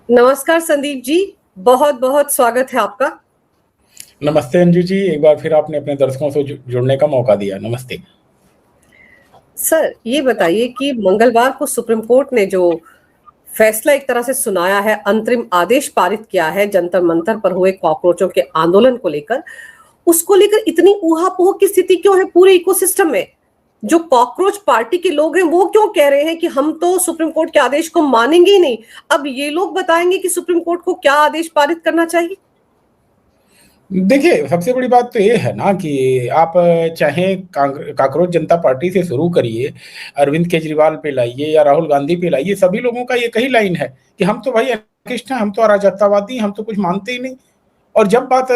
नमस्कार संदीप जी। बहुत बहुत स्वागत है आपका। नमस्ते अंजू जी, एक बार फिर आपने अपने दर्शकों से जुड़ने का मौका दिया। नमस्ते। सर ये बताइए कि मंगलवार को सुप्रीम कोर्ट ने जो फैसला एक तरह से सुनाया है, अंतरिम आदेश पारित किया है जंतर मंतर पर हुए कॉकरोचों के आंदोलन को लेकर, उसको लेकर इतनी ऊहापोह की स्थिति क्यों है पूरे इकोसिस्टम में? जो कॉकरोच पार्टी के लोग हैं वो क्यों कह रहे हैं कि हम तो सुप्रीम कोर्ट के आदेश को मानेंगे ही नहीं? अब ये लोग बताएंगे कि सुप्रीम कोर्ट को क्या आदेश पारित करना चाहिए। देखिए, सबसे बड़ी बात तो ये है ना कि आप चाहे कांकरोच जनता पार्टी से शुरू करिए, अरविंद केजरीवाल पे लाइए या राहुल गांधी पे लाइए, सभी लोगों का ये कही लाइन है कि हम तो भाई एनार्किस्ट हैं, हम तो अराजकतावादी, हम तो कुछ मानते ही नहीं। और जब बात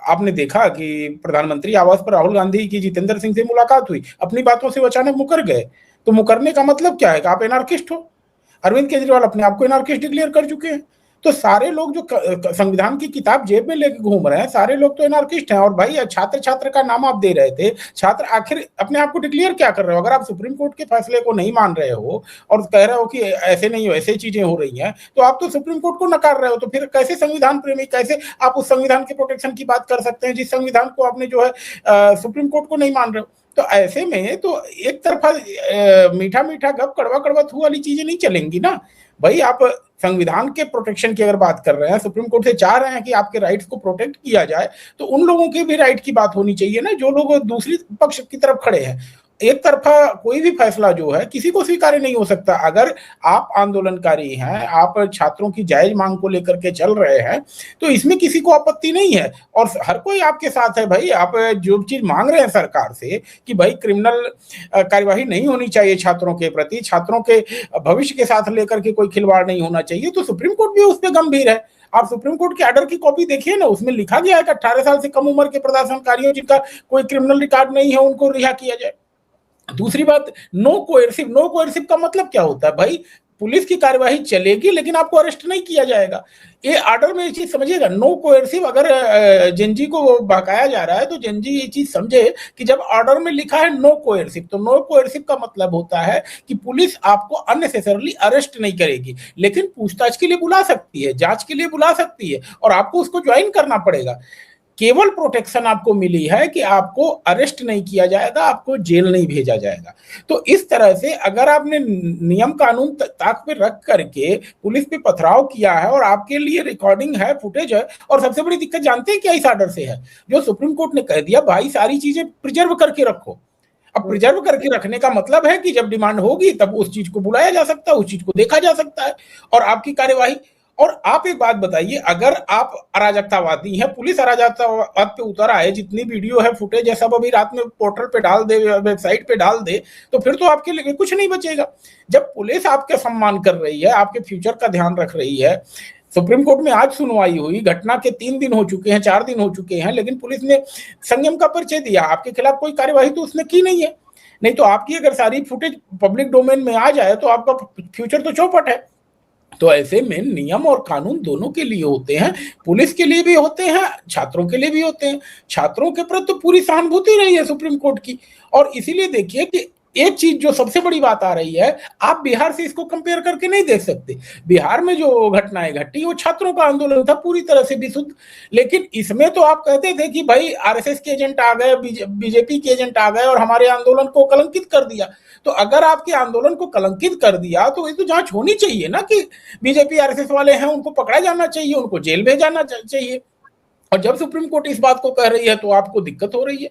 आपने देखा कि प्रधानमंत्री आवास पर राहुल गांधी की जितेंद्र सिंह से मुलाकात हुई, अपनी बातों से वो अचानक मुकर गए। तो मुकरने का मतलब क्या है कि आप एनार्किस्ट हो। अरविंद केजरीवाल अपने आप को एनार्किस्ट डिक्लेयर कर चुके हैं। तो सारे लोग जो संविधान की किताब जेब में लेके घूम रहे हैं, सारे लोग तो एनार्किस्ट हैं। और भाई छात्र छात्र का नाम आप दे रहे थे, छात्र आखिर अपने आप को डिक्लेयर क्या कर रहे हो? अगर आप सुप्रीम कोर्ट के फैसले को नहीं मान रहे हो और कह रहे हो कि ऐसे नहीं हो, ऐसे चीजें हो रही हैं, तो आप तो सुप्रीम कोर्ट को नकार रहे हो। तो फिर कैसे संविधान प्रेमी, कैसे आप उस संविधान के प्रोटेक्शन की बात कर सकते हैं जिस संविधान को आपने जो है सुप्रीम कोर्ट को नहीं मान रहे हो? तो ऐसे में तो एक तरफा मीठा मीठा गप कड़वा कड़वा थू वाली चीजें नहीं चलेंगी ना भाई। आप संविधान के प्रोटेक्शन की अगर बात कर रहे हैं, सुप्रीम कोर्ट से चाह रहे हैं कि आपके राइट्स को प्रोटेक्ट किया जाए, तो उन लोगों के भी राइट की बात होनी चाहिए ना, जो लोग दूसरी पक्ष की तरफ खड़े हैं। एक तरफा कोई भी फैसला जो है किसी को स्वीकार्य नहीं हो सकता। अगर आप आंदोलनकारी हैं, आप छात्रों की जायज मांग को लेकर के चल रहे हैं, तो इसमें किसी को आपत्ति नहीं है और हर कोई आपके साथ है भाई। आप जो चीज मांग रहे हैं सरकार से कि भाई क्रिमिनल कार्यवाही नहीं होनी चाहिए छात्रों के प्रति, छात्रों के भविष्य के साथ लेकर के कोई खिलवाड़ नहीं होना चाहिए, तो सुप्रीम कोर्ट भी उस पर गंभीर है। आप सुप्रीम कोर्ट के ऑर्डर की कॉपी देखिए ना, उसमें लिखा गया है कि 18 साल से कम उम्र के प्रदर्शनकारियों जिनका कोई क्रिमिनल रिकॉर्ड नहीं है उनको रिहा किया जाए। दूसरी बात, नो कोएर्सिव। नो कोएर्सिव का मतलब क्या होता है भाई? पुलिस की कार्यवाही चलेगी लेकिन आपको अरेस्ट नहीं किया जाएगा। ये ऑर्डर में ये चीज समझिएगा, नो कोएर्सिव। अगर जेनजी को बहकाया जा रहा है तो जेनजी ये चीज समझे कि जब ऑर्डर में लिखा है नो कोएर्सिव, तो नो कोएर्सिव का मतलब होता है कि पुलिस आपको अननेसेसरली अरेस्ट नहीं करेगी, लेकिन पूछताछ के लिए बुला सकती है, जांच के लिए बुला सकती है और आपको उसको ज्वाइन करना पड़ेगा। केवल प्रोटेक्शन आपको मिली है कि आपको अरेस्ट नहीं किया जाएगा, आपको जेल नहीं भेजा जाएगा। तो इस तरह से अगर आपने नियम कानून ताक पे रख करके पुलिस पे पथराव किया है और आपके लिए रिकॉर्डिंग है, फुटेज है, और सबसे बड़ी दिक्कत जानते हैं क्या इस ऑर्डर से है? जो सुप्रीम कोर्ट ने कह दिया भाई सारी चीजें प्रिजर्व करके रखो। अब प्रिजर्व करके रखने का मतलब है कि जब डिमांड होगी तब उस चीज को बुलाया जा सकता है, उस चीज को देखा जा सकता है और आपकी कार्यवाही। और आप एक बात बताइए, अगर आप अराजकतावादी हैं, पुलिस अराजकतावाद पे उतर आए, जितनी वीडियो है, फुटेज है, सब अभी रात में पोर्टल पे डाल दे, वेबसाइट पे डाल दे, तो फिर तो आपके लिए कुछ नहीं बचेगा। जब पुलिस आपका सम्मान कर रही है, आपके फ्यूचर का ध्यान रख रही है, सुप्रीम कोर्ट में आज सुनवाई हुई, घटना के 3 दिन हो चुके हैं, 4 दिन हो चुके हैं, लेकिन पुलिस ने संयम का परिचय दिया, आपके खिलाफ कोई कार्यवाही तो उसने की नहीं है। नहीं तो आपकी अगर सारी फुटेज पब्लिक डोमेन में आ जाए तो आपका फ्यूचर तो चौपट है। तो ऐसे में नियम और कानून दोनों के लिए होते हैं, पुलिस के लिए भी होते हैं, छात्रों के लिए भी होते हैं। छात्रों के प्रति तो पूरी सहानुभूति रही है सुप्रीम कोर्ट की। और इसीलिए देखिए कि एक चीज जो सबसे बड़ी बात आ रही है, आप बिहार से इसको कंपेयर करके नहीं देख सकते। बिहार में जो घटनाएं घटी वो छात्रों का आंदोलन था, पूरी तरह से विशुद्ध। लेकिन इसमें तो आप कहते थे कि भाई आरएसएस के एजेंट आ गए, बीजेपी के एजेंट आ गए और हमारे आंदोलन को कलंकित कर दिया। तो अगर आपके आंदोलन को कलंकित कर दिया तो ये तो जांच होनी चाहिए ना कि बीजेपी आरएसएस वाले हैं, उनको पकड़ा जाना चाहिए, उनको जेल भेजाना चाहिए। और जब सुप्रीम कोर्ट इस बात को कह रही है तो आपको दिक्कत हो रही है।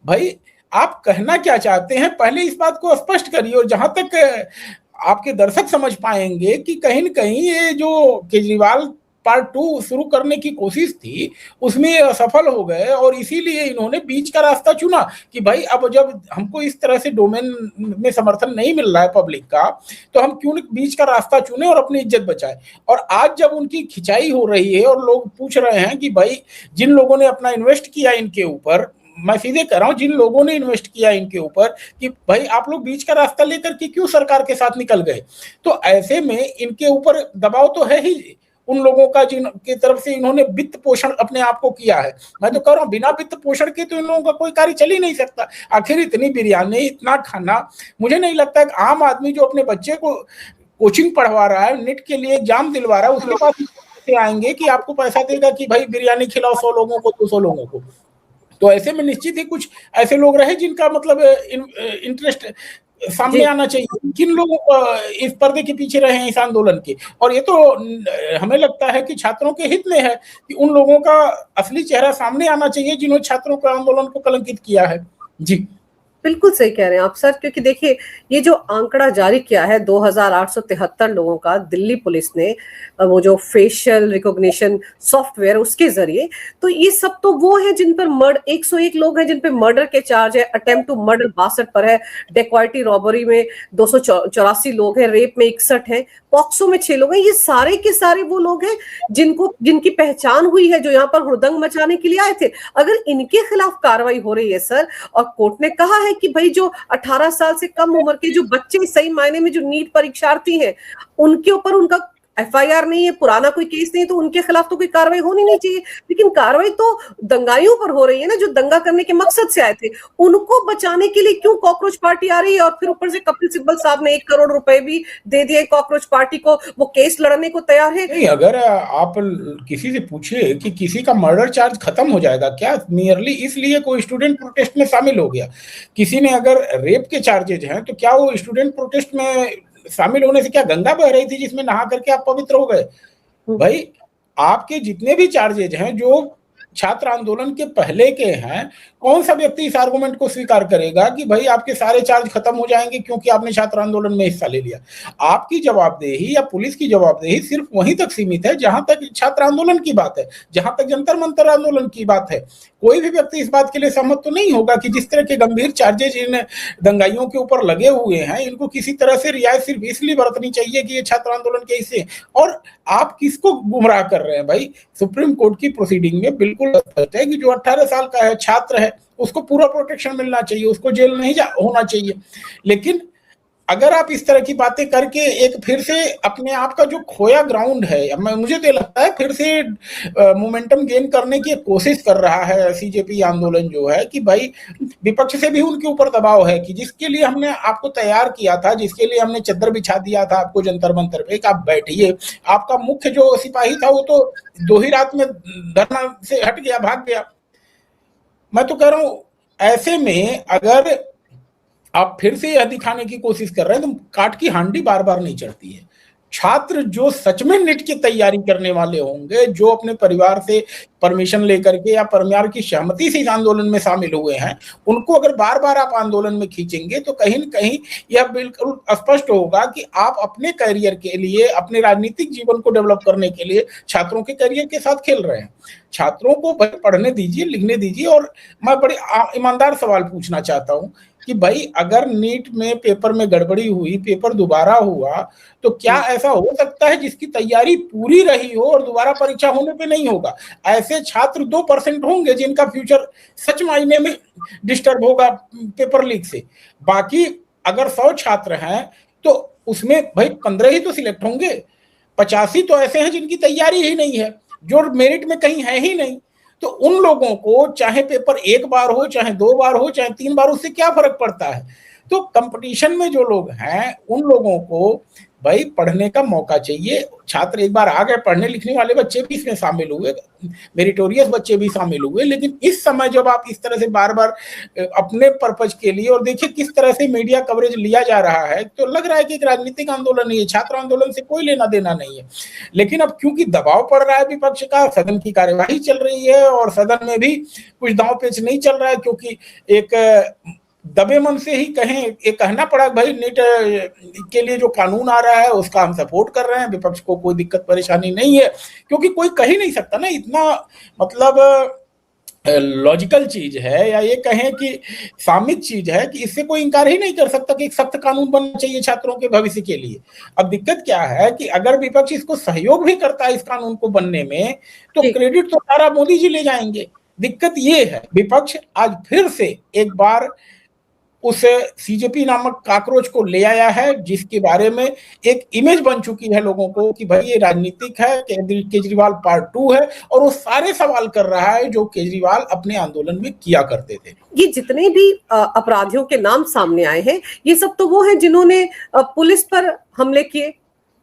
भाई आप कहना क्या चाहते हैं, पहले इस बात को स्पष्ट करिए। और जहां तक आपके दर्शक समझ पाएंगे कि कहीं न कहीं ये जो केजरीवाल पार्ट 2 शुरू करने की कोशिश थी उसमें असफल हो गए और इसीलिए इन्होंने बीच का रास्ता चुना कि भाई अब जब हमको इस तरह से डोमेन में समर्थन नहीं मिल रहा है पब्लिक का, तो हम क्यों बीच का रास्ता चुने और अपनी इज्जत बचाए। और आज जब उनकी खिंचाई हो रही है और लोग पूछ रहे हैं कि भाई जिन लोगों ने अपना इन्वेस्ट किया इनके ऊपर, मैं सीधे कह रहा हूं, जिन लोगों ने इन्वेस्ट किया इनके ऊपर, कि भाई आप लोग बीच का रास्ता लेकर के क्यों सरकार के साथ निकल गए, तो ऐसे में इनके ऊपर दबाव तो है ही उन लोगों का जिनकी तरफ से इन्होंने वित्त पोषण अपने आप को किया है। मैं तो कह रहा हूं बिना वित्त पोषण के तो इन लोगों का कोई कार्य चल ही नहीं सकता। आखिर इतनी बिरयानी, इतना खाना, मुझे नहीं लगता है आम आदमी जो अपने बच्चे को कोचिंग पढ़वा रहा है, नेट के लिए एग्जाम दिलवा रहा है, उसके पास से आएंगे कि आपको पैसा देगा कि भाई बिरयानी खिलाओ 100 लोगों को, 200 लोगों को। तो ऐसे में निश्चित ही कुछ ऐसे लोग रहे जिनका मतलब इंटरेस्ट सामने जी आना चाहिए। किन लोगों को इस पर्दे के पीछे रहे हैं इस आंदोलन के, और ये तो हमें लगता है कि छात्रों के हित में है कि उन लोगों का असली चेहरा सामने आना चाहिए जिन्होंने छात्रों के आंदोलन को कलंकित किया है। जी बिल्कुल सही कह रहे हैं आप सर, क्योंकि देखिए ये जो आंकड़ा जारी किया है 2873 लोगों का दिल्ली पुलिस ने, वो जो फेशियल रिकॉग्निशन सॉफ्टवेयर उसके जरिए, तो ये सब तो वो है जिन पर मर्डर 101 लोग हैं जिन पे मर्डर के चार्ज है, अटेम्प्ट टू मर्डर 62 पर है, डेकॉइटी रॉबरी में 284 लोग हैं, रेप में 61 हैं, पॉक्सो में 6 लोग हैं। ये सारे के सारे वो लोग हैं जिनकी पहचान हुई है, जो यहाँ पर हुड़दंग मचाने के लिए आए थे। अगर इनके खिलाफ कार्रवाई हो रही है सर, और कोर्ट ने कहा है कि भाई जो 18 साल से कम उम्र के जो बच्चे सही मायने में जो नीट परीक्षार्थी हैं, उनके ऊपर उनका एफआईआर नहीं है, पुराना कोई केस नहीं है, तो उनके खिलाफ तो कोई कार्रवाई होनी नहीं चाहिए। लेकिन कार्रवाई तो दंगाइयों पर हो रही है ना, जो दंगा करने के मकसद से आए थे। उनको बचाने के लिए क्यों कॉकरोच पार्टी आ रही है? और फिर ऊपर से कपिल सिब्बल साहब ने 1 करोड़ रुपए भी दे दिए कॉकरोच पार्टी को, वो केस लड़ने को तैयार है। नहीं, अगर आप किसी से पूछे कि किसी का मर्डर चार्ज खत्म हो जाएगा क्या मियरली इसलिए कोई स्टूडेंट प्रोटेस्ट में शामिल हो गया, किसी ने अगर रेप के चार्जेज हैं तो क्या वो स्टूडेंट प्रोटेस्ट में शामिल होने से क्या गंगा बह रही थी जिसमें नहा करके आप पवित्र हो गए? भाई आपके जितने भी चार्जेज हैं जो छात्र आंदोलन के पहले के हैं, कौन सा व्यक्ति इस आर्गुमेंट को स्वीकार करेगा कि भाई आपके सारे चार्ज खत्म हो जाएंगे क्योंकि आपने छात्र आंदोलन में हिस्सा ले लिया? आपकी जवाबदेही या पुलिस की जवाबदेही सिर्फ वहीं तक सीमित है जहां तक छात्र आंदोलन की बात है, जहां तक जंतर मंतर आंदोलन की बात है। कोई भी व्यक्ति इस बात के लिए सहमत तो नहीं होगा कि जिस तरह के गंभीर चार्जेज इन दंगाइयों के ऊपर लगे हुए हैं, इनको किसी तरह से रियायत सिर्फ इसलिए बरतनी चाहिए कि ये छात्र आंदोलन के हिस्से। और आप किसको गुमराह कर रहे हैं भाई? सुप्रीम कोर्ट की प्रोसीडिंग में बिल्कुल स्पष्ट है कि जो 18 साल का है, छात्र है, उसको पूरा प्रोटेक्शन मिलना चाहिए, उसको जेल नहीं होना चाहिए। लेकिन अगर आप इस तरह की बातें करके एक फिर से अपने आप का जो खोया ग्राउंड है, मुझे तो लगता है फिर से मोमेंटम गेन करने की कोशिश कर रहा है सीजेपी आंदोलन जो है, कि भाई विपक्ष से भी उनके ऊपर दबाव है कि जिसके लिए हमने आपको तैयार किया था, जिसके लिए हमने चद्दर बिछा दिया था आपको जंतर मंतर पे कि आप बैठिए, आपका मुख्य जो सिपाही था वो तो 2 ही रात में धरना से हट गया, भाग गया। मैं तो कह रहा हूं ऐसे में अगर आप फिर से यह दिखाने की कोशिश कर रहे हैं तो काट की हांडी बार बार नहीं चढ़ती है। छात्र जो सच में नेट की तैयारी करने वाले होंगे, जो अपने परिवार से परमिशन लेकर के या परिवार की सहमति से इस आंदोलन में शामिल हुए हैं, उनको अगर बार बार आप आंदोलन में खींचेंगे तो कहीं न कहीं यह बिल्कुल स्पष्ट होगा कि आप अपने करियर के लिए, अपने राजनीतिक जीवन को डेवलप करने के लिए छात्रों के करियर के साथ खेल रहे हैं। छात्रों को पढ़ने दीजिए, लिखने दीजिए। और मैं बड़े ईमानदार सवाल पूछना चाहता हूं कि भाई अगर नीट में पेपर में गड़बड़ी हुई, पेपर दोबारा हुआ, तो क्या ऐसा हो सकता है जिसकी तैयारी पूरी रही हो और दोबारा परीक्षा होने पे नहीं होगा? ऐसे छात्र 2% होंगे जिनका फ्यूचर सच मायने में डिस्टर्ब होगा पेपर लीक से। बाकी अगर 100 छात्र हैं तो उसमें भाई 15 ही तो सिलेक्ट होंगे, 85 तो ऐसे हैं जिनकी तैयारी ही नहीं है, जो मेरिट में कहीं है ही नहीं। तो उन लोगों को चाहे पेपर 1 बार हो, चाहे 2 बार हो, चाहे 3 बार, उससे क्या फर्क पड़ता है? तो कंपटीशन में जो लोग हैं उन लोगों को भाई पढ़ने का मौका चाहिए। छात्र एक बार आ गए, पढ़ने लिखने वाले बच्चे भी इसमें शामिल हुए, मेरिटोरियस बच्चे भी शामिल हुए। लेकिन इस समय जब आप इस तरह से बार बार अपने पर्पज के लिए, और देखिए किस तरह से मीडिया कवरेज लिया जा रहा है, तो लग रहा है कि एक राजनीतिक आंदोलन नहीं है, छात्र आंदोलन से कोई लेना देना नहीं है। लेकिन अब क्योंकि दबाव पड़ रहा है विपक्ष का, सदन की कार्यवाही चल रही है और सदन में भी कुछ दांव पेच नहीं चल रहा है, क्योंकि एक दबे मन से ही कहें, एक कहना पड़ा भाई नीट के लिए जो कानून आ रहा है उसका हम सपोर्ट कर रहे हैं, विपक्ष को कोई दिक्कत परेशानी नहीं है। क्योंकि कोई कह ही नहीं सकता ना, इतना मतलब लॉजिकल चीज है, या ये कहें कि सामित चीज है कि इससे कोई इंकार ही नहीं कर सकता कि एक सख्त कानून बनना चाहिए छात्रों के भविष्य के लिए। अब दिक्कत क्या है कि अगर विपक्ष इसको सहयोग भी करता है इस कानून को बनने में, तो क्रेडिट तो सारा मोदी जी ले जाएंगे। दिक्कत ये है विपक्ष आज फिर से एक बार उस सीजेपी नामक काकरोच को ले आया है, जिसके बारे में एक इमेज बन चुकी है लोगों को कि भाई ये राजनीतिक है, केजरीवाल पार्ट 2 है, और वो सारे सवाल कर रहा है जो केजरीवाल अपने आंदोलन में किया करते थे। ये जितने भी अपराधियों के नाम सामने आए हैं, ये सब तो वो हैं जिन्होंने पुलिस पर हमले किए,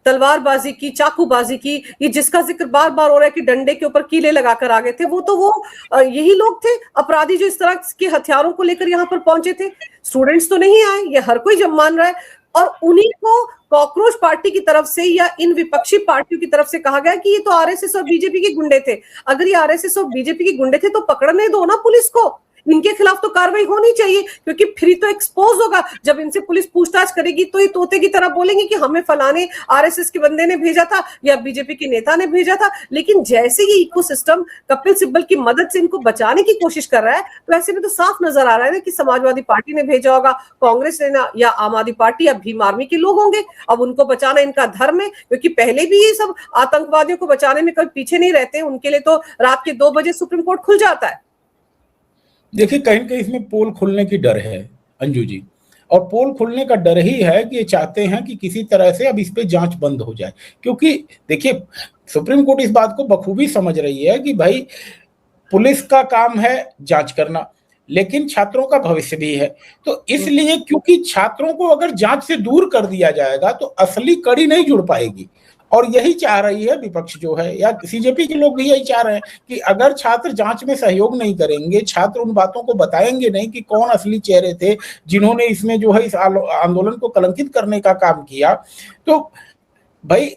तलवारबाजी की, चाकूबाजी की, ये जिसका जिक्र बार बार हो रहा है कि डंडे के ऊपर कीले लगाकर आ गए थे, वो यही लोग थे अपराधी जो इस तरह के हथियारों को लेकर यहाँ पर पहुंचे थे। स्टूडेंट्स तो नहीं आए, ये हर कोई जब मान रहा है। और उन्हीं को कॉकरोच पार्टी की तरफ से या इन विपक्षी पार्टियों की तरफ से कहा गया कि ये तो आरएसएस और बीजेपी के गुंडे थे। अगर ये आरएसएस और बीजेपी के गुंडे थे तो पकड़ने दो ना पुलिस को, इनके खिलाफ तो कार्रवाई होनी चाहिए, क्योंकि फिर तो एक्सपोज होगा। जब इनसे पुलिस पूछताछ करेगी तो ये तोते की तरह बोलेंगे कि हमें फलाने आरएसएस के बंदे ने भेजा था या बीजेपी के नेता ने भेजा था। लेकिन जैसे ही इकोसिस्टम कपिल सिब्बल की मदद से इनको बचाने की कोशिश कर रहा है, तो ऐसे में तो साफ नजर आ रहा है ना कि समाजवादी पार्टी ने भेजा होगा, कांग्रेस ने ना, या आम आदमी पार्टी या भीम आर्मी के लोग होंगे। अब उनको बचाना इनका धर्म है, क्योंकि पहले भी ये सब आतंकवादियों को बचाने में कभी पीछे नहीं रहते। उनके लिए तो रात के 2 बजे सुप्रीम कोर्ट खुल जाता है। देखिए, कहीं न कहीं इसमें पोल खुलने की डर है अंजू जी, और पोल खुलने का डर ही है कि ये चाहते हैं कि किसी तरह से अब इस पे जांच बंद हो जाए। क्योंकि देखिए, सुप्रीम कोर्ट इस बात को बखूबी समझ रही है कि भाई पुलिस का काम है जांच करना, लेकिन छात्रों का भविष्य भी है। तो इसलिए क्योंकि छात्रों को अगर जांच से दूर कर दिया जाएगा तो असली कड़ी नहीं जुड़ पाएगी, और यही चाह रही है विपक्ष जो है, या सीजेपी के लोग भी यही चाह रहे हैं कि अगर छात्र जांच में सहयोग नहीं करेंगे, छात्र उन बातों को बताएंगे नहीं कि कौन असली चेहरे थे जिन्होंने इसमें जो है इस आंदोलन को कलंकित करने का काम किया, तो भाई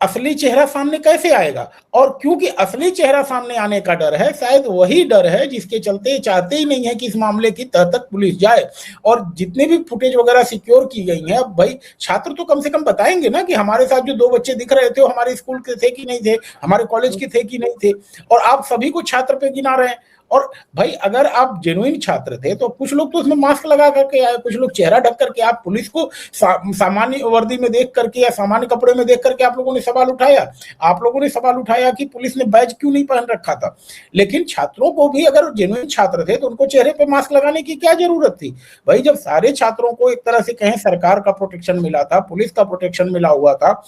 असली चेहरा सामने कैसे आएगा। और क्योंकि असली चेहरा सामने आने का डर है, शायद वही डर है जिसके चलते चाहते ही नहीं है कि इस मामले की तह तक पुलिस जाए। और जितने भी फुटेज वगैरह सिक्योर की गई हैं, अब भाई छात्र तो कम से कम बताएंगे ना कि हमारे साथ जो 2 बच्चे दिख रहे थे वो हमारे स्कूल के थे कि नहीं थे, हमारे कॉलेज के थे कि नहीं थे। और आप सभी को छात्र पे गिना रहे हैं। और भाई अगर आप जेन्युइन छात्र थे तो कुछ लोग तो उसमें मास्क लगा करके आए, कुछ लोग चेहरा ढक करके। आप पुलिस को सामान्य वर्दी में देख करके या सामान्य कपड़े में देख करके आप लोगों ने सवाल उठाया। आप लोगों ने सवाल उठाया कि पुलिस ने बैज क्यों नहीं पहन रखा था। लेकिन छात्रों को भी, अगर जेन्युइन छात्र थे तो उनको चेहरे पे मास्क लगाने की क्या जरूरत थी। भाई जब सारे छात्रों को एक तरह से कहें सरकार का प्रोटेक्शन मिला था, पुलिस का प्रोटेक्शन मिला हुआ था,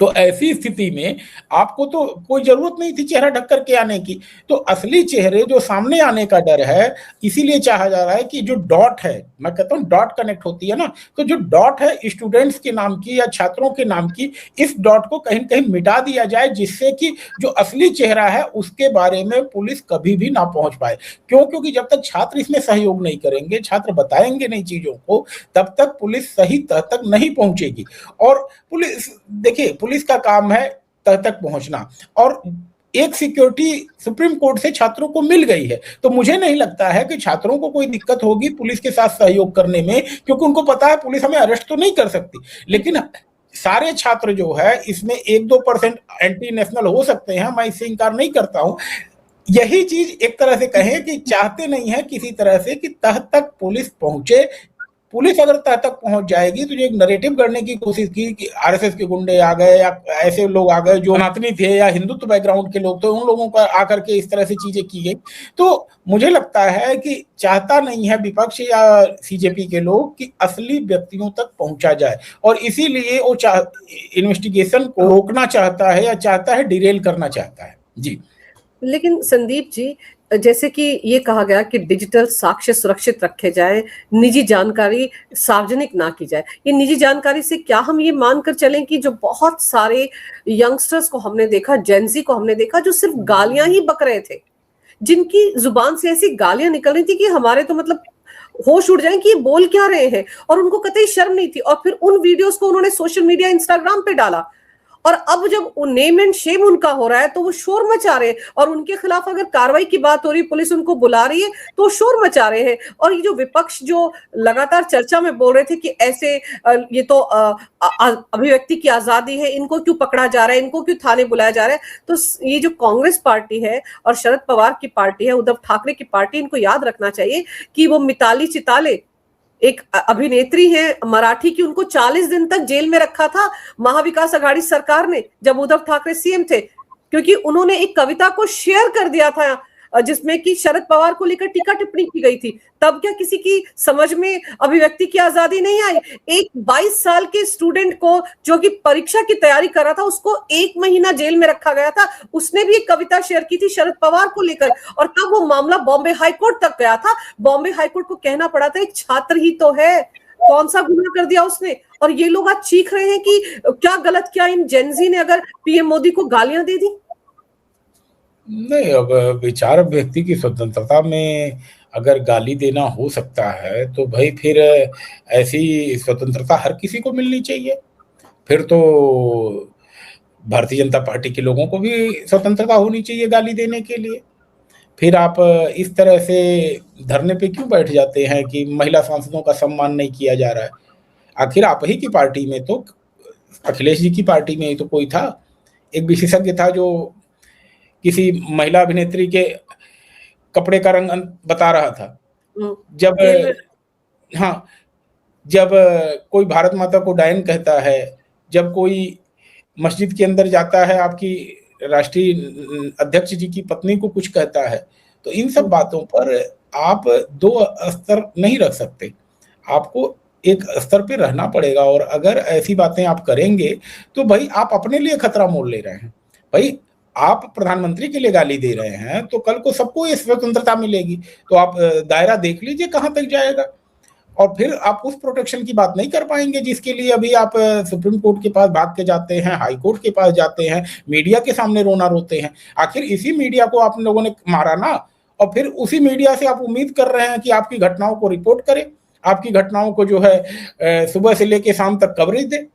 तो ऐसी स्थिति में आपको तो कोई जरूरत नहीं थी चेहरा ढक करके आने की। तो असली चेहरे जो सामने आने का डर है, इसीलिए चाहा जा रहा है कि जो डॉट है, मैं कहता हूँ डॉट कनेक्ट होती है ना, तो जो डॉट है स्टूडेंट्स के नाम की या छात्रों के नाम की, इस डॉट को कहीं कहीं मिटा दिया जाए, जिससे कि जो असली चेहरा है उसके बारे में पुलिस कभी भी ना पहुंच पाए। क्यों? क्योंकि जब तक छात्र इसमें सहयोग नहीं करेंगे, छात्र बताएंगे नहीं चीजों को, तब तक पुलिस सही तह तक नहीं पहुंचेगी। और पुलिस, देखिए पुलिस का काम है तह तक पहुंचना, और एक सिक्योरिटी सुप्रीम कोर्ट से छात्रों को मिल गई है, तो मुझे नहीं लगता है कि छात्रों को कोई दिक्कत होगी पुलिस के साथ सहयोग करने में, क्योंकि उनको पता है पुलिस हमें अरेस्ट तो नहीं कर सकती। लेकिन सारे छात्र जो है इसमें 1-2% एंटी नेशनल हो सकते हैं, मैं इससे इंकार नहीं करता हूं। यही चीज एक तरह से कहें कि चाहते नहीं है किसी तरह से कि तह तक पुलिस पहुंचे। पुलिस अगर तह तक पहुंच जाएगी तो जो एक नरेटिव करने की कोशिश की कि आरएसएस के गुंडे आ गए या ऐसे लोग आ गए जो सनातनी थे या हिंदुत्व बैकग्राउंड के लोग थे, उन लोगों का आकर के इस तरह से चीजें की गई, तो मुझे लगता है कि चाहता नहीं है विपक्ष या सीजेपी के लोग कि असली व्यक्तियों तक पहुंचा जाए, और इसीलिए वो इन्वेस्टिगेशन को रोकना चाहता है या चाहता है डिरेल करना चाहता है। जी, लेकिन संदीप जी, जैसे कि ये कहा गया कि डिजिटल साक्ष्य सुरक्षित रखे जाए, निजी जानकारी सार्वजनिक ना की जाए, ये निजी जानकारी से क्या हम ये मानकर चलें कि जो बहुत सारे यंगस्टर्स को हमने देखा, जेनजी को हमने देखा, जो सिर्फ गालियां ही बक रहे थे, जिनकी जुबान से ऐसी गालियां निकल रही थी कि हमारे तो मतलब होश उड़ जाए कि ये बोल क्या रहे हैं, और उनको कतई शर्म नहीं थी, और फिर उन वीडियोस को उन्होंने सोशल मीडिया, इंस्टाग्राम पे डाला, और अब जब नेम एंड शेम उनका हो रहा है तो वो शोर मचा रहे हैं, और उनके खिलाफ अगर कार्रवाई की बात हो रही, पुलिस उनको बुला रही है तो शोर मचा रहे हैं। और ये जो विपक्ष जो लगातार चर्चा में बोल रहे थे कि ऐसे ये तो अभिव्यक्ति की आजादी है, इनको क्यों पकड़ा जा रहा है, इनको क्यों थाने बुलाया जा रहा है, तो ये जो कांग्रेस पार्टी है और शरद पवार की पार्टी है, उद्धव ठाकरे की पार्टी, इनको याद रखना चाहिए कि वो मिताली चिताले एक अभिनेत्री है मराठी की, उनको 40 दिन तक जेल में रखा था महाविकास आघाड़ी सरकार ने, जब उद्धव ठाकरे सीएम थे, क्योंकि उन्होंने एक कविता को शेयर कर दिया था जिसमें कि शरद पवार को लेकर टीका टिप्पणी की गई थी। तब क्या किसी की समझ में अभिव्यक्ति की आजादी नहीं आई? एक 22 साल के स्टूडेंट को जो कि परीक्षा की तैयारी कर रहा था, उसको 1 महीना जेल में रखा गया था। उसने भी एक कविता शेयर की थी शरद पवार को लेकर, और तब वो मामला बॉम्बे हाईकोर्ट तक गया था। बॉम्बे हाईकोर्ट को कहना पड़ा था एक छात्र ही तो है, कौन सा गुनाह कर दिया उसने? और ये लोग आज चीख रहे हैं कि क्या गलत किया इन जेनजी ने अगर पीएम मोदी को गालियां दे दी। नहीं, अब विचार व्यक्ति की स्वतंत्रता में अगर गाली देना हो सकता है तो भाई फिर ऐसी स्वतंत्रता हर किसी को मिलनी चाहिए। फिर तो भारतीय जनता पार्टी के लोगों को भी स्वतंत्रता होनी चाहिए गाली देने के लिए। फिर आप इस तरह से धरने पे क्यों बैठ जाते हैं कि महिला सांसदों का सम्मान नहीं किया जा रहा है? आखिर आप ही की पार्टी में तो, अखिलेश जी की पार्टी में ही तो कोई था, एक विशेषज्ञ था जो किसी महिला अभिनेत्री के कपड़े का रंग बता रहा था। जब हाँ, जब कोई भारत माता को डायन कहता है, जब कोई मस्जिद के अंदर जाता है, आपकी राष्ट्रीय अध्यक्ष जी की पत्नी को कुछ कहता है, तो इन सब बातों पर आप दो स्तर नहीं रख सकते। आपको एक स्तर पे रहना पड़ेगा, और अगर ऐसी बातें आप करेंगे तो भाई आप अपने लिए खतरा मोल ले रहे हैं। भाई आप प्रधानमंत्री के लिए गाली दे रहे हैं तो कल को सबको ये स्वतंत्रता मिलेगी, तो आप दायरा देख लीजिए कहां तक जाएगा। और फिर आप उस प्रोटेक्शन की बात नहीं कर पाएंगे जिसके लिए अभी आप सुप्रीम कोर्ट के पास भाग के जाते हैं, हाई कोर्ट के पास जाते हैं, मीडिया के सामने रोना रोते हैं। आखिर इसी मीडिया को आप लोगों ने मारा ना, और फिर उसी मीडिया से आप उम्मीद कर रहे हैं कि आपकी घटनाओं को रिपोर्ट करे, आपकी घटनाओं को जो है सुबह से लेकर शाम तक कवरेज दे।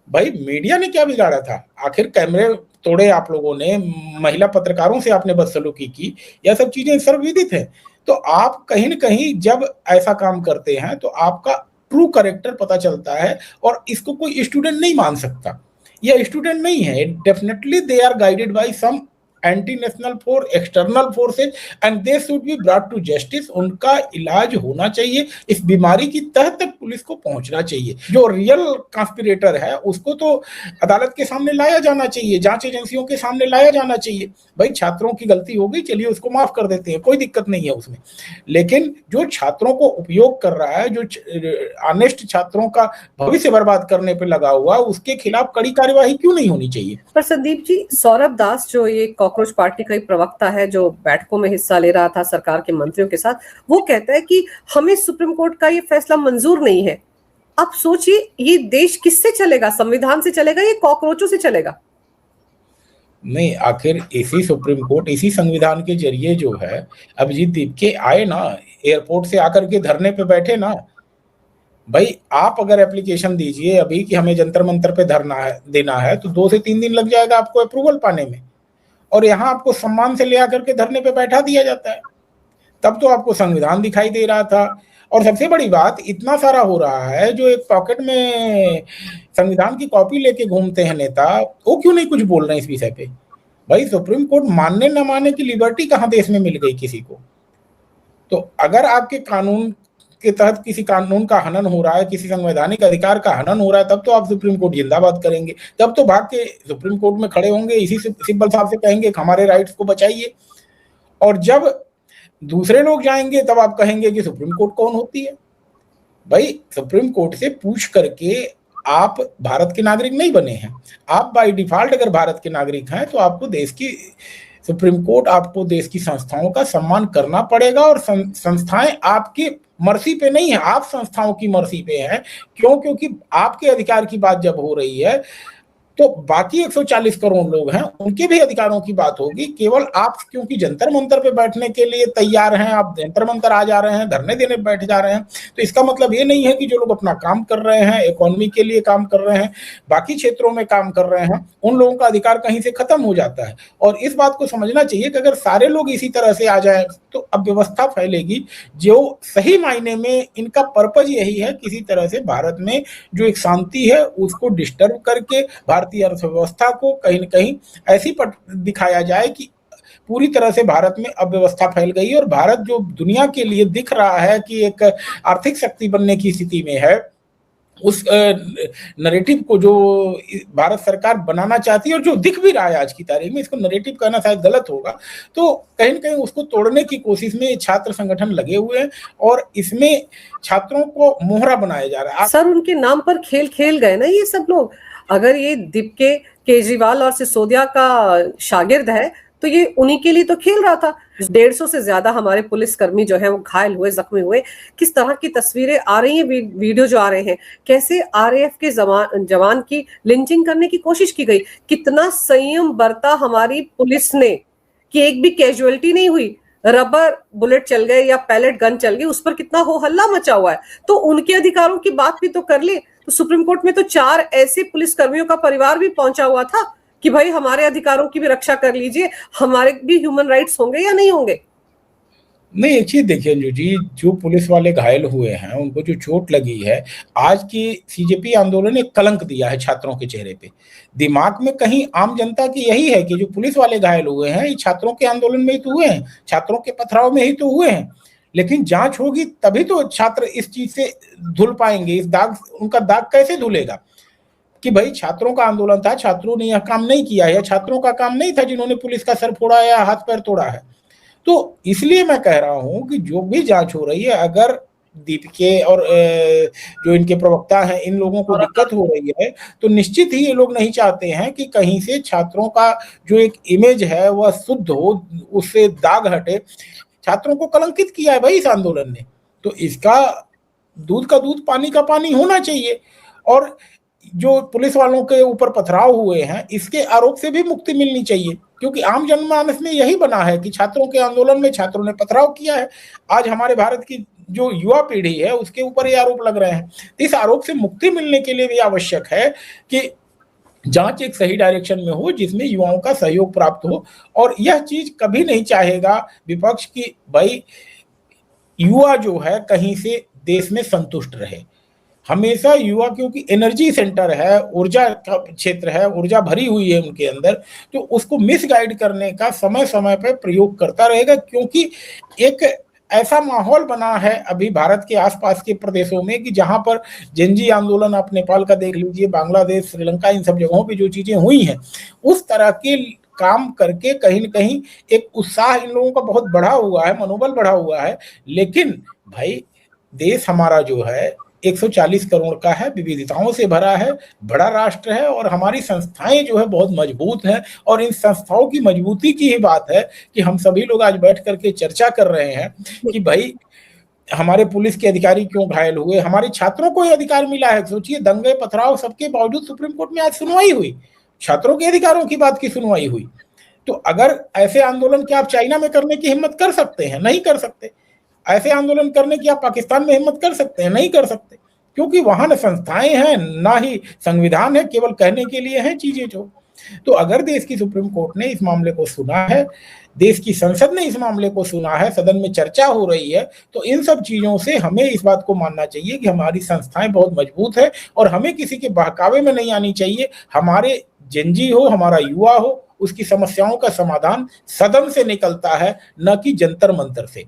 भाई मीडिया ने क्या बिगाड़ा था? आखिर कैमरे तोड़े आप लोगों ने, महिला पत्रकारों से आपने बदसलूकी की, यह सब चीजें सर्वविदित है। तो आप कहीं न कहीं जब ऐसा काम करते हैं तो आपका ट्रू कैरेक्टर पता चलता है, और इसको कोई स्टूडेंट नहीं मान सकता। यह स्टूडेंट नहीं है, definitely they are guided by some anti national force, external forces, and they should be brought to justice. उनका इलाज होना चाहिए, इस बीमारी की तह तक पुलिस को पहुंचना चाहिए। जो रियल कॉन्स्पिरेटर है उसको तो अदालत के सामने लाया जाना चाहिए, जांच एजेंसियों के सामने लाया जाना चाहिए। भाई छात्रों की गलती हो गई, चलिए उसको माफ कर देते हैं, कोई दिक्कत नहीं है उसमें। लेकिन जो छात्रों को उपयोग कर रहा है, जो ऑनेस्ट छात्रों का भविष्य बर्बाद करने पे लगा हुआ, उसके खिलाफ कड़ी कार्यवाही क्यों नहीं होनी चाहिए? पर संदीप जी, सौरभ दास जो ये कॉकरोच पार्टी का एक प्रवक्ता है जो बैठकों में हिस्सा ले रहा था सरकार के मंत्रियों के साथ, वो कहता है कि हमें सुप्रीम कोर्ट का ये फैसला मंजूर नहीं है। आप सोचिए, ये देश किससे चलेगा? संविधान से चलेगा या कॉकरोचों से चलेगा? नहीं, आखिर इसी सुप्रीम कोर्ट, इसी संविधान के जरिए जो है अभिजीत दीपके आए ना, एयरपोर्ट से आकर के धरने पे बैठे ना। भाई आप अगर एप्लीकेशन दीजिए अभी कि हमें जंतर मंतर पे धरना है, देना है, तो 2 से 3 दिन लग जाएगा आपको अप्रूवल पाने में, और यहाँ आपको सम्मान से ले आकर के धरने पे बैठा दिया जाता है। तब तो आपको संविधान दिखाई दे रहा था। और सबसे बड़ी बात, इतना सारा हो रहा है, जो एक पॉकेट में संविधान की कॉपी लेके घूमते हैं नेता, वो क्यों नहीं कुछ बोल रहे हैं इस विषय पे? भाई सुप्रीम कोर्ट मानने न मानने की लिबर्टी कहाँ देश में मिल गई किसी को? तो अगर आपके कानून के तहत किसी कानून का हनन हो रहा है, किसी संवैधानिक अधिकार का हनन हो रहा है, तब तो आप सुप्रीम कोर्ट जिंदाबाद करेंगे, तब तो भाग के सुप्रीम कोर्ट में खड़े होंगे, इसी सिब्बल साहब से कहेंगे कि हमारे राइट्स को बचाइए। और जब दूसरे लोग जाएंगे तब आप कहेंगे कि सुप्रीम कोर्ट कौन होती है? भाई सुप्रीम कोर्ट से पूछ करके आप भारत के नागरिक नहीं बने हैं। आप बाय डिफॉल्ट अगर भारत के नागरिक हैं तो आपको देश की सुप्रीम कोर्ट, आपको देश की संस्थाओं का सम्मान करना पड़ेगा। और संस्थाएं आपकी मर्जी पे नहीं है, आप संस्थाओं की मर्जी पे हैं। क्यों? क्योंकि आपके अधिकार की बात जब हो रही है तो बाकी 140 करोड़ लोग हैं, उनके भी अधिकारों की बात होगी। केवल आप क्योंकि जंतर मंतर पे बैठने के लिए तैयार हैं, आप जंतर मंतर आ जा रहे हैं, धरने देने बैठ जा रहे हैं, तो इसका मतलब ये नहीं है कि जो लोग अपना काम कर रहे हैं, इकोनॉमी के लिए काम कर रहे हैं, बाकी क्षेत्रों में काम कर रहे हैं, उन लोगों का अधिकार कहीं से खत्म हो जाता है। और इस बात को समझना चाहिए कि अगर सारे लोग इसी तरह से आ जाए तो अब व्यवस्था फैलेगी। जो सही मायने में इनका पर्पज यही है, किसी तरह से भारत में जो एक शांति है उसको डिस्टर्ब करके भारतीय अर्थव्यवस्था को कहीं न कहीं ऐसी दिखाया जाए कि पूरी तरह से भारत में अव्यवस्था फैल गई है। और भारत जो दुनिया के लिए दिख रहा है कि एक आर्थिक शक्ति बनने की स्थिति में है, उस नैरेटिव को जो भारत सरकार बनाना चाहती है और जो दिख भी रहा है आज की तारीख में, इसको नैरेटिव कहना शायद गलत होगा, तो कहीं न कहीं उसको तोड़ने की कोशिश में छात्र संगठन लगे हुए हैं और इसमें छात्रों को मोहरा बनाया जा रहा है। सर, उनके नाम पर खेल खेल गए ना ये सब लोग। अगर ये दीपके, केजरीवाल और सिसोदिया का शागिर्द है तो ये उन्हीं के लिए तो खेल रहा था। 150 से ज्यादा हमारे पुलिसकर्मी जो है वो घायल हुए, जख्मी हुए। किस तरह की तस्वीरें आ रही हैं, वीडियो जो आ रहे हैं, कैसे आरएएफ के जवान की लिंचिंग करने की कोशिश की गई, कितना संयम बरता हमारी पुलिस ने कि एक भी कैजुअलिटी नहीं हुई। रबर बुलेट चल गए या पैलेट गन चल गई, उस पर कितना हो हल्ला मचा हुआ है। तो उनके अधिकारों की बात भी तो कर ले। तो सुप्रीम कोर्ट में तो 4 ऐसे पुलिसकर्मियों का परिवार भी पहुंचा हुआ था कि भाई हमारे अधिकारों की भी रक्षा कर लीजिए, हमारे भी ह्यूमन राइट्स होंगे या नहीं होंगे। नहीं, एक चीज देखिए अंजू जी, जो पुलिस वाले घायल हुए हैं, उनको जो चोट लगी है, आज की सीजेपी आंदोलन ने कलंक दिया है छात्रों के चेहरे पे। दिमाग में कहीं आम जनता की यही है कि जो पुलिस वाले घायल हुए हैं, ये छात्रों के आंदोलन में ही तो हुए हैं, छात्रों के पथराव में ही तो हुए हैं। लेकिन जांच होगी तभी तो छात्र इस चीज से धुल पाएंगे। इस दाग, उनका दाग कैसे धुलेगा कि भाई छात्रों का आंदोलन था, छात्रों ने यह काम नहीं किया, या छात्रों का काम नहीं था जिन्होंने पुलिस का सर फोड़ा या हाथ पैर तोड़ा है। तो इसलिए मैं कह रहा हूं कि जो भी जांच हो रही है, अगर दीपिके और जो इनके प्रवक्ता हैं, इन लोगों को दिक्कत हो रही है, तो निश्चित ही ये लोग नहीं चाहते हैं कि कहीं से छात्रों का जो एक इमेज है वह शुद्ध हो, उससे दाग हटे। छात्रों को कलंकित किया है भाई इस आंदोलन ने, तो इसका दूध का दूध पानी का पानी होना चाहिए। और जो पुलिस वालों के ऊपर पथराव हुए हैं, इसके आरोप से भी मुक्ति मिलनी चाहिए, क्योंकि आम जनमानस में यही बना है कि छात्रों के आंदोलन में छात्रों ने पथराव किया है। आज हमारे भारत की जो युवा पीढ़ी है उसके ऊपर ये आरोप लग रहे हैं। इस आरोप से मुक्ति मिलने के लिए भी आवश्यक है कि जांच एक सही डायरेक्शन में हो, जिसमें युवाओं का सहयोग प्राप्त हो। और यह चीज कभी नहीं चाहेगा विपक्ष की भाई युवा जो है कहीं से देश में संतुष्ट रहे। हमेशा युवा, क्योंकि एनर्जी सेंटर है, ऊर्जा का क्षेत्र है, ऊर्जा भरी हुई है उनके अंदर, तो उसको मिसगाइड करने का समय समय पर प्रयोग करता रहेगा। क्योंकि एक ऐसा माहौल बना है अभी भारत के आसपास के प्रदेशों में कि जहां पर जेनजी आंदोलन, आप नेपाल का देख लीजिए, बांग्लादेश, श्रीलंका, इन सब जगहों पे जो चीजें हुई हैं, उस तरह के काम करके कहीं न कहीं एक उत्साह इन लोगों का बहुत बढ़ा हुआ है, मनोबल बढ़ा हुआ है। लेकिन भाई देश हमारा जो है 140 करोड़ का है, विविधताओं से भरा है, बड़ा राष्ट्र है, और हमारी संस्थाएं जो है बहुत मजबूत हैं। और इन संस्थाओं की मजबूती की ही बात है कि हम सभी लोग आज बैठ करके चर्चा कर रहे हैं कि भाई हमारे पुलिस के अधिकारी क्यों घायल हुए, हमारे छात्रों को ये अधिकार मिला है। सोचिए, दंगे पथराव सबके बावजूद सुप्रीम कोर्ट में आज सुनवाई हुई, छात्रों के अधिकारों की बात की सुनवाई हुई। तो अगर ऐसे आंदोलन क्या आप चाइना में करने की हिम्मत कर सकते हैं? नहीं कर सकते। ऐसे आंदोलन करने की आप पाकिस्तान में हिम्मत कर सकते हैं? नहीं कर सकते, क्योंकि वहां न संस्थाएं हैं, ना ही संविधान है, केवल कहने के लिए हैं चीजें जो। तो अगर देश की सुप्रीम कोर्ट ने इस मामले को सुना है, देश की संसद ने इस मामले को सुना है, सदन में चर्चा हो रही है, तो इन सब चीजों से हमें इस बात को मानना चाहिए कि हमारी संस्थाएं बहुत मजबूत है और हमें किसी के बहकावे में नहीं आनी चाहिए। हमारे जेनजी हो, हमारा युवा हो, उसकी समस्याओं का समाधान सदन से निकलता है, न कि जंतर मंतर से।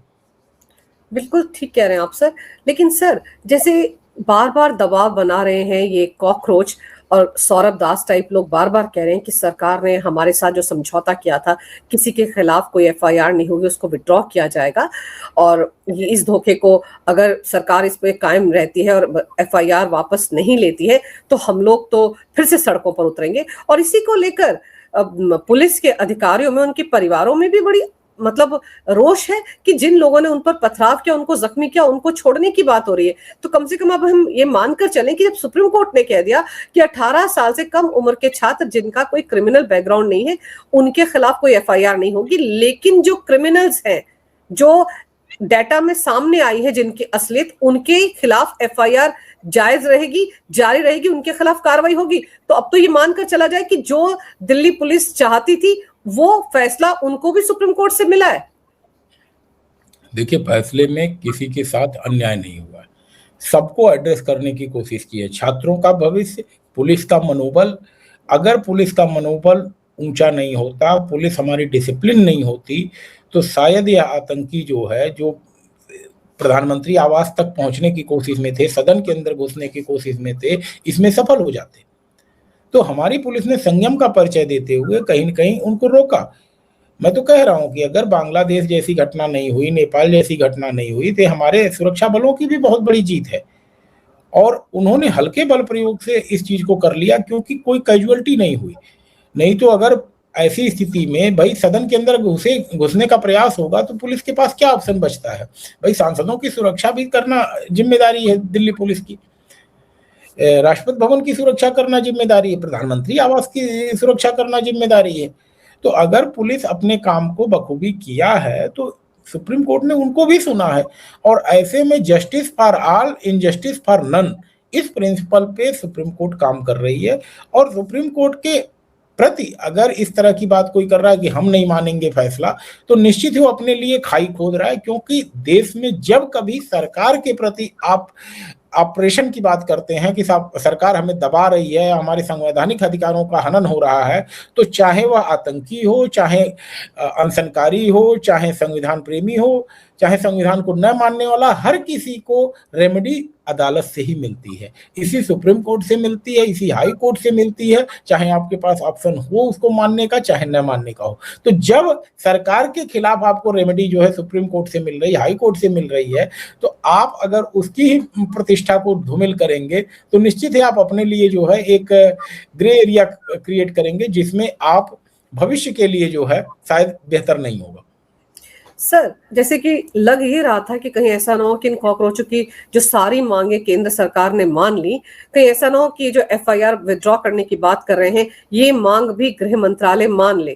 बिल्कुल ठीक कह रहे हैं आप सर। लेकिन सर, जैसे बार बार दबाव बना रहे हैं ये कॉकरोच और सौरभ दास टाइप लोग, बार बार कह रहे हैं कि सरकार ने हमारे साथ जो समझौता किया था, किसी के खिलाफ कोई एफआईआर नहीं होगी, उसको विड्रॉ किया जाएगा। और ये इस धोखे को अगर सरकार इस पे कायम रहती है और एफआईआर वापस नहीं लेती है तो हम लोग तो फिर से सड़कों पर उतरेंगे। और इसी को लेकर पुलिस के अधिकारियों में, उनके परिवारों में भी बड़ी मतलब रोष है कि जिन लोगों ने उन पर पथराव किया, उनको जख्मी किया, उनको छोड़ने की बात हो रही है। तो कम से कम अब हम ये मानकर चलें कि जब सुप्रीम कोर्ट ने कह दिया कि 18 साल से कम उम्र के छात्र जिनका कोई क्रिमिनल बैकग्राउंड नहीं है, उनके खिलाफ कोई एफआईआर नहीं होगी, लेकिन जो क्रिमिनल्स हैं, जो डाटा में सामने आई है जिनकी असलियत, उनके खिलाफ एफआईआर जायज रहेगी, जारी रहेगी, उनके खिलाफ कार्रवाई होगी। तो अब तो ये मानकर चला जाए कि जो दिल्ली पुलिस चाहती थी वो फैसला उनको भी सुप्रीम कोर्ट से मिला है। देखिए, फैसले में किसी के साथ अन्याय नहीं हुआ है, सबको एड्रेस करने की कोशिश की है। छात्रों का भविष्य, पुलिस का मनोबल, अगर पुलिस का मनोबल ऊंचा नहीं होता, पुलिस हमारी डिसिप्लिन नहीं होती, तो शायद यह आतंकी जो है, जो प्रधानमंत्री आवास तक पहुंचने की कोशिश में थे, सदन के अंदर घुसने की कोशिश में थे, इसमें सफल हो जाते। तो हमारी पुलिस ने संयम का परिचय देते हुए कहीं न कहीं उनको रोका। मैं तो कह रहा हूं कि अगर बांग्लादेश जैसी घटना नहीं हुई, नेपाल जैसी घटना नहीं हुई, तो हमारे सुरक्षा बलों की भी बहुत बड़ी जीत है। और उन्होंने हल्के बल प्रयोग से इस चीज को कर लिया, क्योंकि कोई कैजुअलिटी नहीं हुई। नहीं तो अगर ऐसी स्थिति में भाई सदन के अंदर घुसने का प्रयास होगा तो पुलिस के पास क्या ऑप्शन बचता है? भाई सांसदों की सुरक्षा भी करना जिम्मेदारी है दिल्ली पुलिस की, राष्ट्रपति भवन की सुरक्षा करना जिम्मेदारी है, प्रधानमंत्री आवास की सुरक्षा करना जिम्मेदारी है। तो अगर पुलिस अपने काम को बखूबी किया है तो सुप्रीम कोर्ट ने उनको भी सुना है, और ऐसे में justice for all injustice for none, इस प्रिंसिपल पे सुप्रीम कोर्ट काम कर रही है। और सुप्रीम कोर्ट के प्रति अगर इस तरह की बात कोई कर रहा है कि हम नहीं मानेंगे फैसला, तो निश्चित ही वो अपने लिए खाई खोद रहा है, क्योंकि देश में जब कभी सरकार के प्रति आप ऑपरेशन की बात करते हैं कि सरकार हमें दबा रही है, हमारे संवैधानिक अधिकारों का हनन हो रहा है, तो चाहे वह आतंकी हो, चाहे अनशनकारी हो, चाहे संविधान प्रेमी हो, चाहे संविधान को न मानने वाला, हर किसी को रेमेडी अदालत से ही मिलती है, इसी सुप्रीम कोर्ट से मिलती है, इसी हाई कोर्ट से मिलती है, चाहे आपके पास ऑप्शन हो उसको मानने का चाहे न मानने का हो। तो जब सरकार के खिलाफ आपको रेमेडी जो है सुप्रीम कोर्ट से मिल रही है, हाई कोर्ट से मिल रही है, तो आप अगर उसकी ही प्रतिष्ठा को धूमिल करेंगे तो निश्चित ही आप अपने लिए जो है एक ग्रे एरिया क्रिएट करेंगे, जिसमें आप भविष्य के लिए जो है शायद बेहतर नहीं होगा। सर, जैसे कि लग ये रहा था कि कहीं ऐसा ना हो कि इन कॉकरोचों की जो सारी मांगे केंद्र सरकार ने मान ली, कहीं ऐसा ना हो कि जो एफआईआर विथड्रॉ करने की बात कर रहे हैं ये मांग भी गृह मंत्रालय मान ले,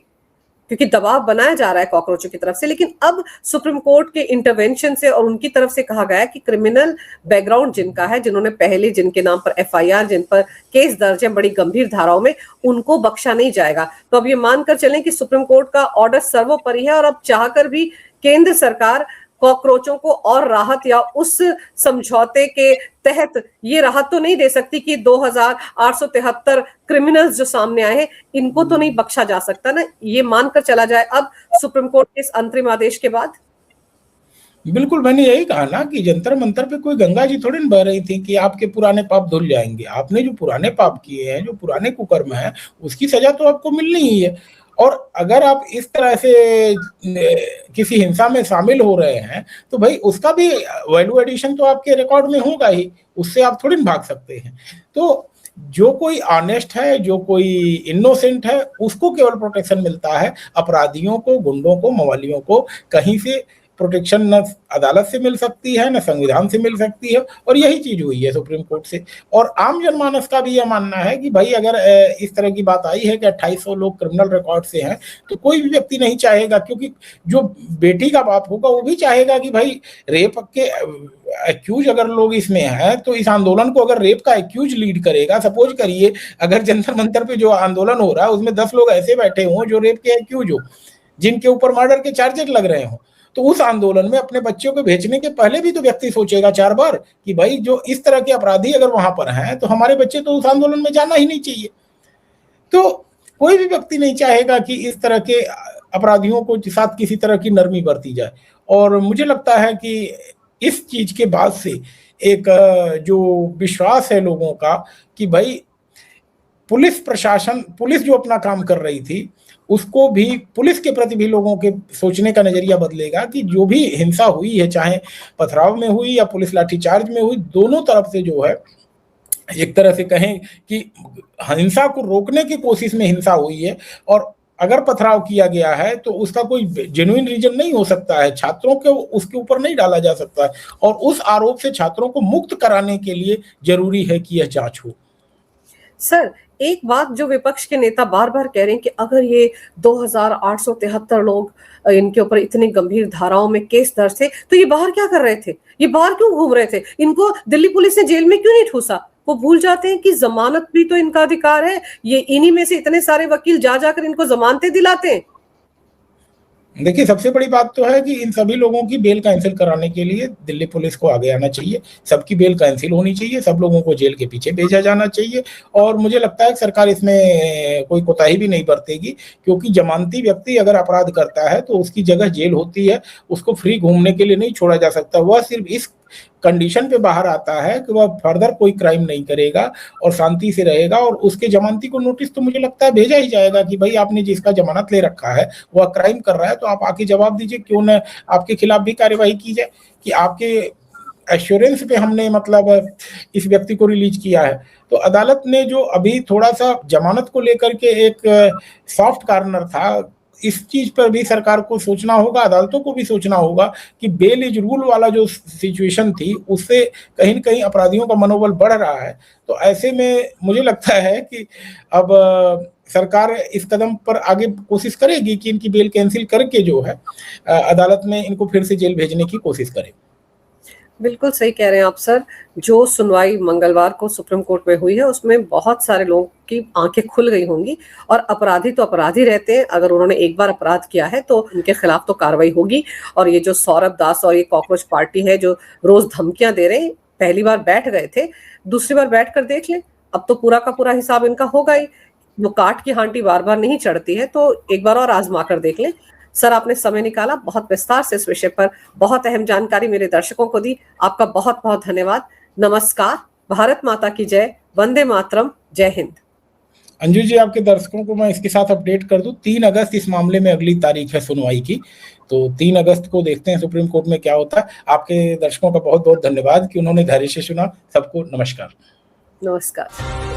क्योंकि दबाव बनाया जा रहा है कॉकरोचों की तरफ से। लेकिन अब सुप्रीम कोर्ट के इंटरवेंशन से और उनकी तरफ से कहा गया है कि क्रिमिनल बैकग्राउंड जिनका है, जिन्होंने पहले जिनके नाम पर एफआईआर, जिन पर केस दर्ज है बड़ी गंभीर धाराओं में, उनको बख्शा नहीं जाएगा। तो अब ये मानकर चलें कि सुप्रीम कोर्ट का ऑर्डर सर्वोपरि है और अब चाहकर भी केंद्र सरकार कॉकरोचों को और राहत या उस समझौते के तहत ये राहत तो नहीं दे सकती कि 2873 क्रिमिनल्स जो सामने आए हैं इनको तो नहीं बख्शा जा सकता ना, ये मानकर चला जाए अब सुप्रीम कोर्ट के इस अंतरिम आदेश के बाद। बिल्कुल, मैंने यही कहा ना कि जंतर मंतर पे कोई गंगा जी थोड़ी न बह रही थी कि आपके पुराने पाप धुल जाएंगे। आपने जो पुराने पाप किए हैं, जो पुराने कुकर्म है, उसकी सजा तो आपको मिलनी ही है। और अगर आप इस तरह से किसी हिंसा में शामिल हो रहे हैं तो भाई उसका भी वैल्यू एडिशन तो आपके रिकॉर्ड में होगा ही, उससे आप थोड़ी न भाग सकते हैं। तो जो कोई ऑनेस्ट है, जो कोई इनोसेंट है, उसको केवल प्रोटेक्शन मिलता है, अपराधियों को, गुंडों को, मवालियों को कहीं से प्रोटेक्शन न अदालत से मिल सकती है, न संविधान से मिल सकती है। और यही चीज हुई है सुप्रीम कोर्ट से। और आम जनमानस का भी यह मानना है कि भाई अगर इस तरह की बात आई है कि 2800 लोग क्रिमिनल रिकॉर्ड से हैं, तो कोई भी व्यक्ति नहीं चाहेगा, क्योंकि जो बेटी का बाप होगा वो भी चाहेगा कि भाई रेप के एक्यूज अगर लोग इसमें हैं, तो इस आंदोलन को अगर रेप का एक्यूज लीड करेगा, सपोज करिए अगर जंतर मंतर पे जो आंदोलन हो रहा है उसमें 10 लोग ऐसे बैठे हों जो रेप के एक्यूज हो, जिनके ऊपर मर्डर के चार्जेस लग रहे हों, तो उस आंदोलन में अपने बच्चों को भेजने के पहले भी तो व्यक्ति सोचेगा 4 बार कि भाई जो इस तरह के अपराधी अगर वहां पर हैं तो हमारे बच्चे तो उस आंदोलन में जाना ही नहीं चाहिए। तो कोई भी व्यक्ति नहीं चाहेगा कि इस तरह के अपराधियों को साथ किसी तरह की नरमी बरती जाए। और मुझे लगता है कि इस चीज के बाद से एक जो विश्वास है लोगों का कि भाई पुलिस प्रशासन, पुलिस जो अपना काम कर रही थी, उसको भी, पुलिस के प्रति भी लोगों के सोचने का नजरिया बदलेगा कि जो भी हिंसा हुई है, चाहे पथराव में हुई या पुलिस लाठीचार्ज में हुई, दोनों तरफ से जो है एक तरह से कहें कि हिंसा को रोकने की कोशिश में हिंसा हुई है। और अगर पथराव किया गया है तो उसका कोई जेन्युइन रीजन नहीं हो सकता है, छात्रों को उसके ऊपर नहीं डाला जा सकता है, और उस आरोप से छात्रों को मुक्त कराने के लिए जरूरी है कि यह जांच हो। सर, एक बात जो विपक्ष के नेता बार बार कह रहे हैं कि अगर ये 2873 लोग इनके ऊपर इतनी गंभीर धाराओं में केस दर्ज थे तो ये बाहर क्या कर रहे थे, ये बाहर क्यों घूम रहे थे, इनको दिल्ली पुलिस ने जेल में क्यों नहीं ठूसा। वो भूल जाते हैं कि जमानत भी तो इनका अधिकार है, ये इन्हीं में से इतने सारे वकील जा जाकर इनको जमानतें दिलाते हैं। देखिए, सबसे बड़ी बात तो है कि इन सभी लोगों की बेल कैंसिल कराने के लिए दिल्ली पुलिस को आगे आना चाहिए, सबकी बेल कैंसिल होनी चाहिए, सब लोगों को जेल के पीछे भेजा जाना चाहिए। और मुझे लगता है कि सरकार इसमें कोई कोताही भी नहीं बरतेगी, क्योंकि जमानती व्यक्ति अगर अपराध करता है तो उसकी जगह जेल होती है, उसको फ्री घूमने के लिए नहीं छोड़ा जा सकता। वह सिर्फ इस कंडीशन पे बाहर आता है कि वह फर्दर कोई क्राइम नहीं करेगा और शांति से रहेगा, और उसके जमानती को नोटिस तो मुझे लगता है भेजा ही जाएगा कि भाई आपने जिसका जमानत ले रखा है वह क्राइम कर रहा है, तो आप आके जवाब दीजिए, क्यों न आपके खिलाफ भी कार्यवाही की जाए कि आपके एश्योरेंस पे हमने मतलब इस व्यक्ति को रिलीज किया है। तो अदालत ने जो अभी थोड़ा सा जमानत को लेकर के एक सॉफ्ट कॉर्नर था, इस चीज पर भी सरकार को सोचना होगा, अदालतों को भी सोचना होगा कि बेल इज रूल वाला जो सिचुएशन थी उससे कहीं न कहीं अपराधियों का मनोबल बढ़ रहा है। तो ऐसे में मुझे लगता है कि अब सरकार इस कदम पर आगे कोशिश करेगी कि इनकी बेल कैंसिल करके जो है अदालत में इनको फिर से जेल भेजने की कोशिश करे। बिल्कुल सही कह रहे हैं आप सर। जो सुनवाई मंगलवार को सुप्रीम कोर्ट में हुई है उसमें बहुत सारे लोगों की आंखें खुल गई होंगी, और अपराधी तो अपराधी रहते हैं, अगर उन्होंने एक बार अपराध किया है तो उनके खिलाफ तो कार्रवाई होगी। और ये जो सौरभ दास और ये कॉकरोच पार्टी है जो रोज धमकियां दे रहे हैं, पहली बार बैठ गए थे, दूसरी बार बैठ कर देख ले, अब तो पूरा का पूरा हिसाब इनका होगा ही। वो काट की हांडी बार बार नहीं चढ़ती है, तो एक बार और आजमा कर देख ले। सर आपने समय निकाला, बहुत विस्तार से इस विषय पर बहुत अहम जानकारी मेरे दर्शकों को दी, आपका बहुत बहुत धन्यवाद। नमस्कार, भारत माता की जय, वंदे मातरम, जय हिंद। अंजू जी, आपके दर्शकों को मैं इसके साथ अपडेट कर दूं, 3 अगस्त इस मामले में अगली तारीख है सुनवाई की। तो 3 अगस्त को देखते हैं सुप्रीम कोर्ट में क्या होता है। आपके दर्शकों का बहुत बहुत धन्यवाद कि उन्होंने धैर्य से सुना। सबको नमस्कार। नमस्कार।